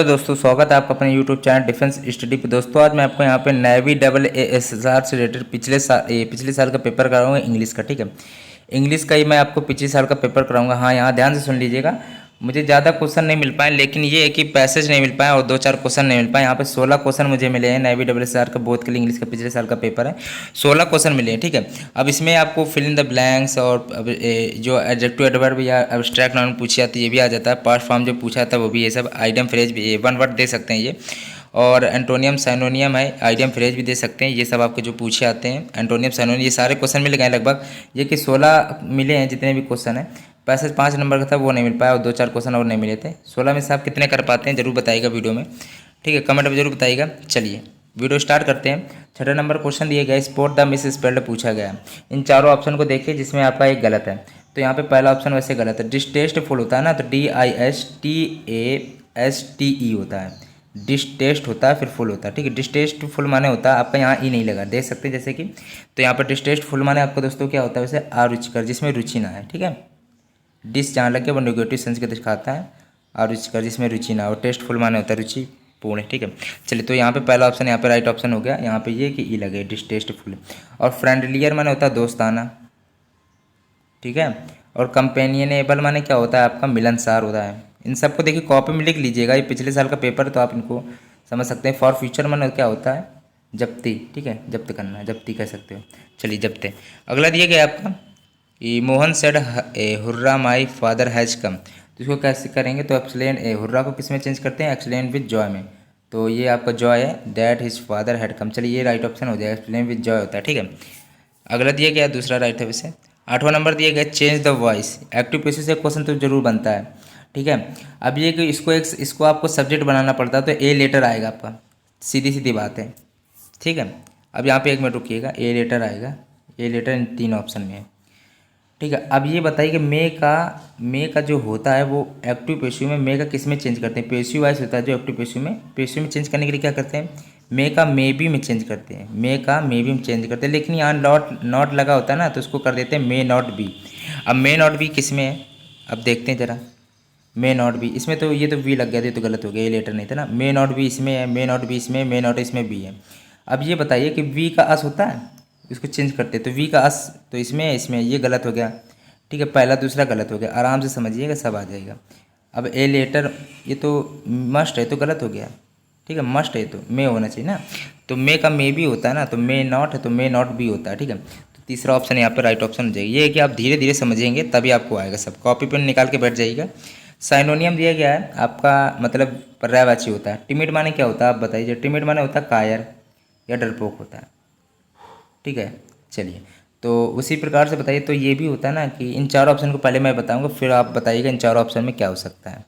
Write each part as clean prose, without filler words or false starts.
तो दोस्तों स्वागत है आपका अपने YouTube चैनल डिफेंस स्टडी पे। दोस्तों आज मैं आपको यहाँ पे नेवी डबल ASR से रिलेटेड पिछले साल का पेपर कराऊंगा इंग्लिश का। ठीक है, इंग्लिश का ही मैं आपको पिछले साल का पेपर कराऊंगा। हाँ, यहाँ ध्यान से सुन लीजिएगा। मुझे ज़्यादा क्वेश्चन नहीं मिल पाए, लेकिन ये है कि पैसेज नहीं मिल पाए और 2-4 क्वेश्चन नहीं मिल पाए। यहाँ पे 16 क्वेश्चन मुझे मिले हैं। नेवी डबल ASR का बोथ के लिए इंग्लिश का पिछले साल का पेपर है, 16 क्वेश्चन मिले हैं। ठीक है, अब इसमें आपको फिल इन द ब्लैंक्स और जो एडजेक्टिव एडवर्ब या एब्स्ट्रैक्ट नाउन पूछी जाती है ये भी आ जाता है। पास्ट फॉर्म जो पूछा था वो भी, ये सब आइटम फ्रेज भी, ये वन वर्ड दे सकते हैं ये, और एंटोनियम साइनोनियम है, आइडियम फ्रेज भी दे सकते हैं। ये सब आपके जो पूछे आते हैं एंटोनियम साइनोनियम, ये सारे क्वेश्चन मिल गए लगभग। ये कि 16 मिले हैं जितने भी क्वेश्चन हैं। पैसेज 5 नंबर का था वो नहीं मिल पाया और 2-4 क्वेश्चन और नहीं मिले थे। 16 में से आप कितने कर पाते हैं जरूर बताइएगा वीडियो में। ठीक है, कमेंट में जरूर बताइएगा। चलिए वीडियो स्टार्ट करते हैं। 6 नंबर क्वेश्चन दिए गए, स्पॉट द मिस स्पेल्ड पूछा गया। इन चारों ऑप्शन को देखिए जिसमें आपका एक गलत है। तो यहाँ पे पहला ऑप्शन वैसे गलत है। डिस्टेस्टफुल होता है ना, तो DISTASTE होता है। डिस्टेस्ट होता है फिर फुल होता है। ठीक है, डिस्टेस्टफुल माने होता है आपका यहाँ ई नहीं लगा, देख सकते हैं जैसे कि। तो यहाँ पर डिस्टेस्टफुल माने आपका दोस्तों क्या होता है वैसे, अरुचिकर, जिसमें रुचि ना है। ठीक है, डिस जहाँ लगे वो नेगेटिव सेंस के दिखाता है, अरुचिकर जिसमें रुचि ना हो। टेस्टफुल माने होता है रुचि पूर्ण। ठीक है, चलिए तो यहाँ पे पहला ऑप्शन यहाँ पे राइट ऑप्शन हो गया। यहाँ पे ये कि ई लगे डिस्टेस्टफुल। और फ्रेंडलियर माने होता है दोस्ताना। ठीक है, और कंपेनियनेबल माने क्या होता है आपका, मिलनसार होता है। इन सबको देखिए कॉपी में लिख लीजिएगा, ये पिछले साल का पेपर है तो आप इनको समझ सकते हैं। फॉर फ्यूचर माने क्या होता है, जब्ती। ठीक है, जब्त करना, जब्ती कह सकते हो। चलिए जब्ते। अगला दिया गया आपका, ये Mohan said hurrah my father has come. तो इसको कैसे करेंगे, तो एक्सप्लेन हुर्रा को किस में चेंज करते हैं, एक्सप्लेन विद जॉय में। तो ये आपका जॉय है, that his father had come. चलिए ये राइट ऑप्शन हो जाएगा, एक्सप्लेन विद जॉय होता है। ठीक है, अगला दिया गया दूसरा राइट है वैसे। 8वां नंबर दिया गया, change the voice. Active passive से क्वेश्चन तो जरूर बनता है। ठीक है, अब ये कि इसको आपको सब्जेक्ट बनाना पड़ता है, तो ए लेटर आएगा आपका, सीधी सीधी बात है। ठीक है, अब यहाँ पे एक मिनट रुकिएगा, ए लेटर आएगा। ए लेटर इन 3 ऑप्शन में है। ठीक है, अब ये बताइए कि मे का जो होता है वो एक्टिव पैसिव में मे का किस में चेंज करते हैं, पैसिव वॉइस होता है जो एक्टिव पैसिव में चेंज करने के लिए क्या करते हैं, मे का मे बी में चेंज करते हैं। मे का मे बी में चेंज करते हैं, लेकिन यहाँ नॉट लगा होता है ना, तो उसको कर देते हैं मे नॉट बी। अब मे नॉट बी किस में है, अब देखते हैं ज़रा। मे नॉट बी इसमें, तो ये तो वी लग गया था, ये तो गलत हो गया, ये लेटर नहीं था ना। मे नॉट बी इसमें है, मे नॉट बी इसमें, मे नॉट इसमें बी है। अब ये बताइए कि वी का अस होता है, इसको चेंज करते हैं, तो वी का अस तो इसमें है, इसमें ये गलत हो गया। ठीक है, पहला दूसरा गलत हो गया, आराम से समझिएगा सब आ जाएगा। अब ए लेटर ये तो मस्ट है, तो गलत हो गया। ठीक है, मस्ट है तो मे होना चाहिए ना, तो मे का मे भी होता है ना, तो मे नॉट है तो मे नॉट भी होता है। ठीक है, तो तीसरा ऑप्शन यहाँ पर राइट ऑप्शन हो जाएगा। ये है कि आप धीरे धीरे समझेंगे तभी आपको आएगा, सब कॉपी पेन निकाल के बैठ जाइएगा। साइनोनियम दिया गया है आपका, मतलब पर्यायवाची होता है। टिमिड माने क्या होता है आप बताइए, टिमिड माने होता है कायर या डरपोक होता है। ठीक है, चलिए तो उसी प्रकार से बताइए, तो ये भी होता है ना कि इन 4 ऑप्शन को पहले मैं बताऊंगा, फिर आप बताइएगा इन 4 ऑप्शन में क्या हो सकता है।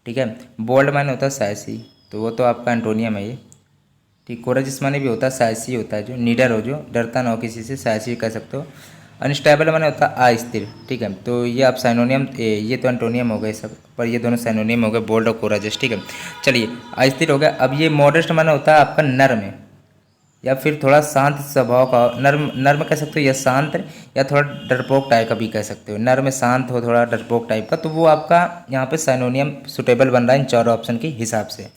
ठीक है, बोल्ड माने होता है साहसी, तो वो तो आपका एंटोनियम है ये। ठीक, कोरेजियस माने भी होता है साहसी होता है, जो निडर हो, जो डरता ना हो किसी से, साहसी कह सकते हो। अनस्टेबल माने होता है अस्थिर। ठीक है, तो ये आप साइनोनियम, ये तो एंटोनियम हो गए सब, पर ये दोनों साइनोनियम हो गए, बोल्ड और कोराजियस। ठीक है, चलिए अस्थिर हो गया। अब ये मॉडेस्ट माने होता है आपका नर्म या फिर थोड़ा शांत स्वभाव का, नर्म नर्म कह सकते हो या शांत, या थोड़ा डरपोक टाइप का भी कह सकते हो। नर्म शांत हो, थोड़ा डरपोक टाइप का, तो वो आपका यहाँ पे साइनोनियम सुटेबल बन रहा है इन 4 ऑप्शन के हिसाब से।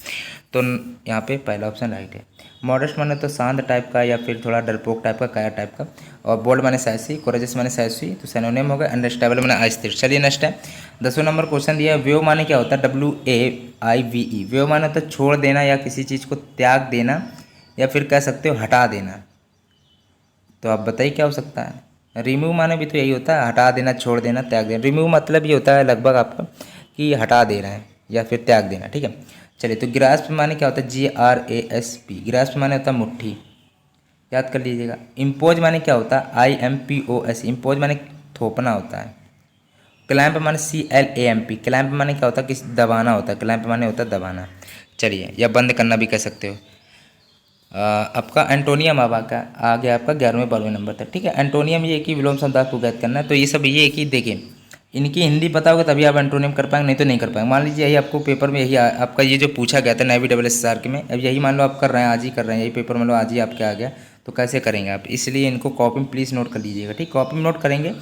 तो यहाँ पे पहला ऑप्शन राइट है। मॉडेस्ट माने तो शांत टाइप का या फिर थोड़ा डरपोक टाइप का, कायर टाइप का। और बोल्ड माने साहसी, कोरेजियस माने साहसी, तो साइनोनियम हो गया। अनस्टेबल माने अस्थिर। चलिए नेक्स्ट है 10वां नंबर क्वेश्चन दिया है, वेव माने क्या होता है, WAIVE। वेव माने होता है छोड़ देना या किसी चीज़ को त्याग देना, या फिर कह सकते हो हटा देना। तो आप बताइए क्या हो सकता है। रिमूव माने भी तो यही होता है, हटा देना, छोड़ देना, त्याग देना। रिमूव मतलब ये होता है लगभग आपका कि हटा देना है या फिर त्याग देना। ठीक है, चलिए तो ग्रास्प माने क्या होता है, GRASP। ग्रास्प माने होता है मुट्ठी, याद कर लीजिएगा। इम्पोज माने क्या होता है, IMPOS। इम्पोज माने थोपना होता है। क्लैंप माने CLAMP। क्लैंप माने क्या होता है, किसी दबाना होता है। क्लैंप माने होता है दबाना। चलिए, या बंद करना भी कह सकते हो। आपका एंटोनियम अब आ गया आपका 11वें-12वें नंबर तक। ठीक है, एंटोनियम ये कि विलोम शब्दार्थ को ज्ञात करना है। तो ये सब ये है कि देखिए, इनकी हिंदी पता होगा तभी आप एंटोनियम कर पाएंगे, नहीं तो नहीं कर पाएंगे। मान लीजिए यही आपको पेपर में यही आपका ये जो पूछा गया था नेवी डबल SSR के में, अब यही मान लो आप कर रहे हैं, आज ही कर रहे हैं, यही पेपर मान लो आज ही आपके आ गया, तो कैसे करेंगे आप, इसलिए इनको कॉपी में प्लीज़ नोट कर लीजिएगा। ठीक, कॉपी में नोट करेंगे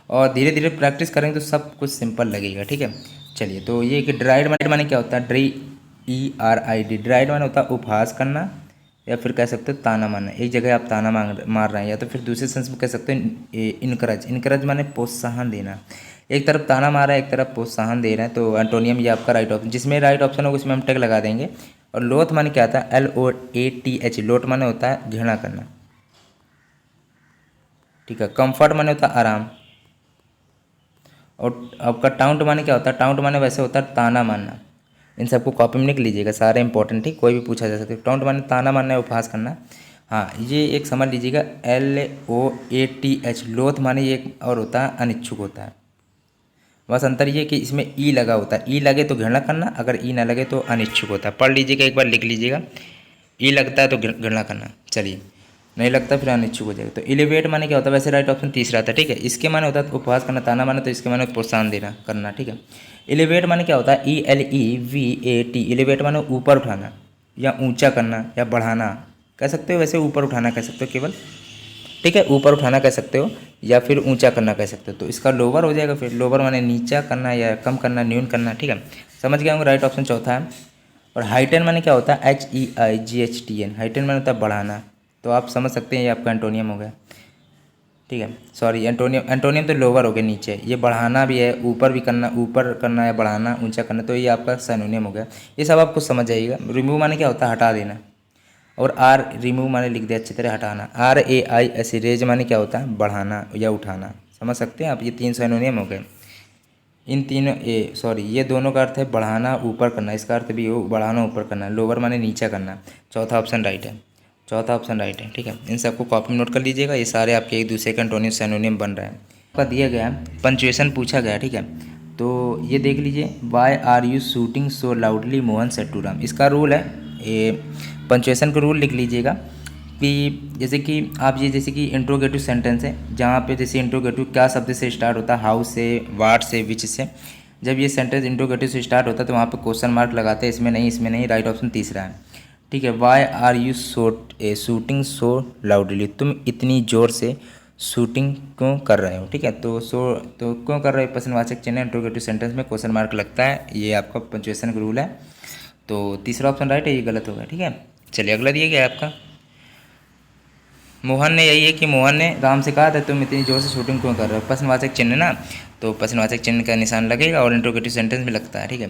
और धीरे धीरे प्रैक्टिस करेंगे तो सब कुछ सिंपल लगेगा। ठीक है, चलिए तो ये कि ड्राइड माने क्या होता है, ड्री DRID, डिराइड माने होता है उपहास करना, या फिर कह सकते हो ताना मारना। एक जगह आप ताना मार रहे हैं, या तो फिर दूसरे सेंस में कह सकते हैं इनकरेज। इनकरेज माने प्रोत्साहन देना। एक तरफ ताना मार रहा है, एक तरफ प्रोत्साहन दे रहे हैं, तो एंटोनियम ये आपका राइट ऑप्शन, जिसमें राइट ऑप्शन होगा उसमें हम टेक लगा देंगे। और लोथ माने क्या आता है, LOATH, लोट माने होता है घृणा करना, ठीक है। कंफर्ट माने होता है आराम। और आपका टाउंट माने क्या होता है, टाउंट माने वैसे होता है ताना मारना। इन सबको कॉपी में लिख लीजिएगा, सारे इंपॉर्टेंट, ठीक, कोई भी पूछा जा सकता है। टाउंट माने ताना मारना है, उपहास करना। हाँ, ये एक समझ लीजिएगा, LOATH, लोथ माने ये और होता है अनिच्छुक होता है। बस अंतर ये कि इसमें ई लगा होता है, ई लगे तो घृणा करना, अगर ई ना लगे तो अनिच्छुक होता है। पढ़ लीजिएगा, एक बार लिख लीजिएगा, ई लगता है तो घृणा करना, चलिए, नहीं लगता फिर अनिच्छुक हो जाएगा। तो इलिवेट माने क्या होता है, वैसे राइट ऑप्शन तीसरा था, ठीक है। इसके माने होता है उपहास करना, ताना माने, तो इसके माने प्रोत्साहन देना करना, ठीक है। इलिवेट माने क्या होता है, ELEVAT, इलिवेट माने ऊपर उठाना या ऊंचा करना या बढ़ाना कह सकते हो, वैसे ऊपर उठाना कह सकते हो केवल, ठीक है, ऊपर उठाना कह सकते हो या फिर ऊंचा करना कह सकते हो। तो इसका लोअर हो जाएगा, फिर लोअर माने नीचा करना या कम करना, न्यून करना, ठीक है। समझ गया हूँ, राइट ऑप्शन चौथा है। और हाइटन माने क्या होता है, HEIGHTN, हाइटन माने होता है बढ़ाना। तो आप समझ सकते हैं ये आपका एंटोनियम हो गया, ठीक है। सॉरी, एंटोनियम तो लोअर हो गया, नीचे। ये बढ़ाना भी है, ऊपर भी करना, ऊपर करना या बढ़ाना, ऊंचा करना, तो ये आपका सिनोनिम हो गया। ये सब आप कुछ समझ जाइएगा। रिमूव माने क्या होता है, हटा देना। और आर रिमूव माने लिख दिया अच्छी तरह, हटाना। RAIS रेज माने क्या होता है, बढ़ाना या उठाना। समझ सकते हैं आप, ये 3 सिनोनियम हो गए। इन तीनों ये दोनों का अर्थ है बढ़ाना, ऊपर करना, इसका अर्थ भी हो बढ़ाना, ऊपर करना। लोअर माने नीचा करना। चौथा ऑप्शन राइट है, चौथा ऑप्शन राइट है, ठीक है। इन सबको कॉपी में नोट कर लीजिएगा, ये सारे आपके एक दूसरे का एंटोनियम सिनोनियम बन रहे हैं। आपका दिया गया पंचुएशन पूछा गया, ठीक है। तो ये देख लीजिए, why are you shooting so loudly Mohan said to Ram, इसका रूल है, ये पंचुएशन का रूल लिख लीजिएगा कि जैसे कि आप ये जैसे कि इंट्रोगेटिव सेंटेंस है, जहाँ पे जैसे इंट्रोगेटिव क्या शब्द से स्टार्ट होता है, हाउ से, वाट से, विच से। जब ये सेंटेंस इंट्रोगेटिव से स्टार्ट होता है तो वहाँ पे क्वेश्चन मार्क लगाते हैं, इसमें नहीं, इसमें नहीं, राइट ऑप्शन तीसरा है, ठीक है। Why are you shooting so loudly, तुम इतनी ज़ोर से शूटिंग क्यों कर रहे हो, ठीक है। तो क्यों कर रहे हो, प्रश्नवाचक चिन्ह, इंट्रोगेटिव सेंटेंस में क्वेश्चन मार्क लगता है, ये आपका पंचुएशन का रूल है। तो तीसरा ऑप्शन राइट है, ये गलत होगा, ठीक है। चलिए अगला दिया गया आपका, मोहन ने, यही है कि मोहन ने राम से कहा था तुम इतनी जोर से शूटिंग क्यों कर रहे हो, प्रश्नवाचक चिन्ह ना, तो प्रश्नवाचक चिन्ह का निशान लगेगा और इंट्रोगेटिव सेंटेंस में लगता है, ठीक है।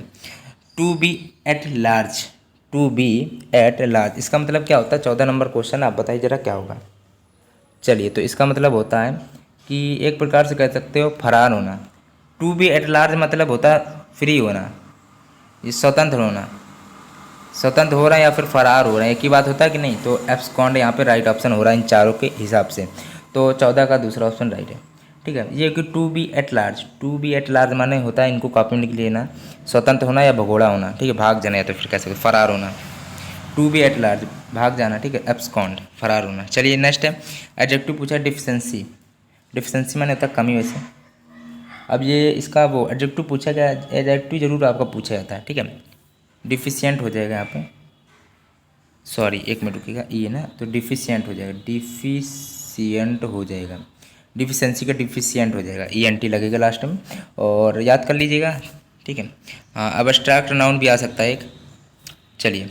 To be at large, to be at large, इसका मतलब क्या होता है, 14 नंबर क्वेश्चन, आप बताइए जरा क्या होगा। चलिए, तो इसका मतलब होता है कि एक प्रकार से कह सकते हो फरार होना। टू बी एट लार्ज मतलब होता है फ्री होना, ये स्वतंत्र होना, स्वतंत्र हो रहा है या फिर फरार हो रहा है, एक ही बात होता है कि नहीं। तो एब्सकॉन्ड यहाँ पे राइट ऑप्शन हो रहा है इन चारों के हिसाब से, तो 14 का दूसरा ऑप्शन राइट है, ठीक है। ये कि to be at large, to be at large माने होता है, इनको कॉपी में लिख लेना, स्वतंत्र होना या भगोड़ा होना, ठीक है, भाग जाना, या तो फिर कह सकते फरार होना। टू बी एट लार्ज भाग जाना, ठीक है, एब्सकॉन्ड फरार होना। चलिए नेक्स्ट है, एडजेक्टिव पूछा डिफिशेंसी, डिफिशेंसी माने होता है कमी वैसे। अब ये इसका वो एडजेक्टिव पूछा गया, एडजेक्टिव जरूर आपका पूछा जाता है, ठीक है। डिफिशियंट हो जाएगा यहाँ पे, सॉरी एक मिनट रुकिएगा, ये ना, तो डिफिशियंट हो जाएगा, डिफिशियंट हो जाएगा, डिफिशेंसी का डिफिशियंट हो जाएगा, ENT लगेगा लास्ट में, और याद कर लीजिएगा, ठीक है। हाँ, अब एब्स्ट्रैक्ट नाउन भी आ सकता है एक। चलिए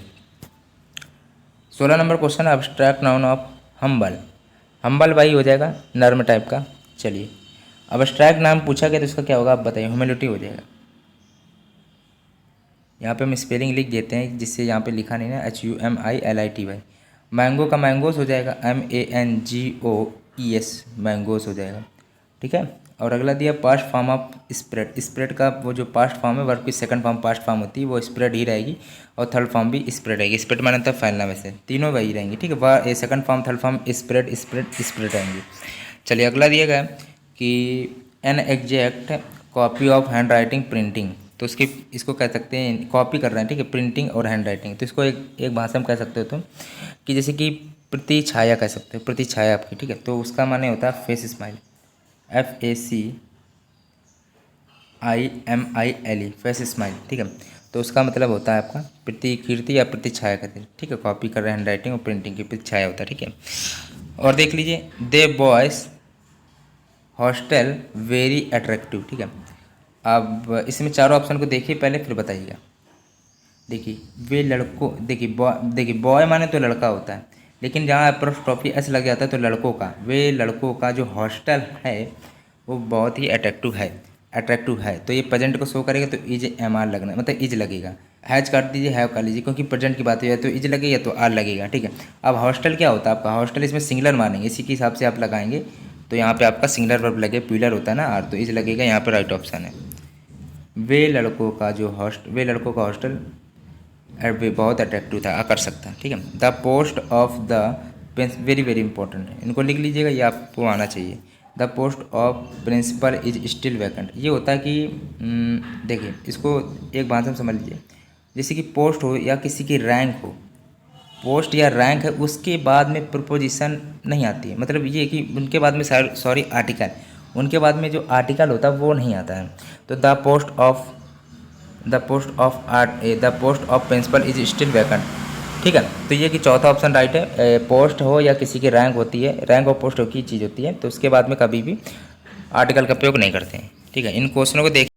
16 number question, abstract noun of humble, humble भाई हो जाएगा नर्म टाइप का। चलिए एब्स्ट्रैक्ट नाम पूछा गया तो इसका क्या होगा आप बताइए, ह्यूमिलिटी हो जाएगा। यहाँ पे हम स्पेलिंग लिख देते हैं, जिससे यहाँ पे लिखा नहीं ना, HUMILITY। मैंगो का मैंगोस हो जाएगा, MANGOES, मैंगोस हो जाएगा, ठीक है। और अगला दिया past form of spread, spread का वो जो पास्ट फॉर्म है, वर्ब की सेकंड फॉर्म पास्ट फॉर्म होती है, वो स्प्रेड ही रहेगी, और थर्ड फॉर्म भी स्प्रेड रहेगी। स्प्रेड माने तो फैलना, वैसे तीनों वही रहेंगी, ठीक है। Second form, third form, spread spread spread रहेंगी। चलिए अगला दिया गया कि an exact copy of hand writing printing, तो उसकी इसको कह सकते हैं, कॉपी कर रहे हैं, ठीक है, प्रिंटिंग और हैंड राइटिंग। तो इसको एक भाषा में कह सकते हो तुम कि जैसे कि प्रतिछाया कह सकते हो, प्रतिछाया आपकी, ठीक है। तो उसका माने होता है face smile, FACIMILE, face smile, ठीक है। तो उसका मतलब होता है आपका प्रतिकीर्ति या प्रतिछाया कहते हैं, ठीक है। कॉपी कर रहे हैं हैंड राइटिंग और प्रिंटिंग की प्रतिछाया होता है, ठीक है। और देख लीजिए, दे बॉयज़ हॉस्टल वेरी अट्रैक्टिव, ठीक है। अब इसमें चारों ऑप्शन को देखिए पहले, फिर बताइएगा। देखिए वे लड़कों, देखिए बॉय माने तो लड़का होता है, लेकिन जहाँ एप्रोस्ट्रॉफी एस लग जाता है तो लड़कों का, वे लड़कों का जो हॉस्टल है वो बहुत ही अट्रैक्टिव है। तो ये प्रेजेंट को शो करेगा तो इज एम आर लगना, मतलब इज लगेगा। हैज काट दीजिए, हैव कर लीजिए, क्योंकि प्रेजेंट की बात हो जाए तो इज लगेगा तो आर लगेगा, ठीक है। अब हॉस्टल क्या होता है आपका, हॉस्टल इसमें सिंगुलर मानेंगे, इसी के हिसाब से आप लगाएंगे। तो यहाँ पे आपका सिंगुलर वर्ब लगे, प्लूरल होता है ना आर, तो इज लगेगा, यहाँ पे राइट ऑप्शन है। वे लड़कों का हॉस्टल वे बहुत अट्रैक्टिव था, आकर्षक था, ठीक है। The post of the very very important है, इनको लिख लीजिएगा, ये आपको आना चाहिए। The post of principal is still vacant, ये होता है कि देखिए इसको एक भाषा में समझ लीजिए। जैसे कि पोस्ट हो या किसी की रैंक हो, पोस्ट या रैंक है उसके बाद में प्रपोजिशन नहीं आती है, मतलब ये कि उनके बाद में सॉरी आर्टिकल, उनके बाद में जो आर्टिकल होता है वो नहीं आता है। तो the post of principal is still vacant, ठीक है। तो ये कि चौथा ऑप्शन राइट है। पोस्ट हो या किसी की रैंक होती है, रैंक और पोस्ट की चीज़ होती है, तो उसके बाद में कभी भी आर्टिकल का प्रयोग नहीं करते हैं, ठीक है। इन क्वेश्चनों को देख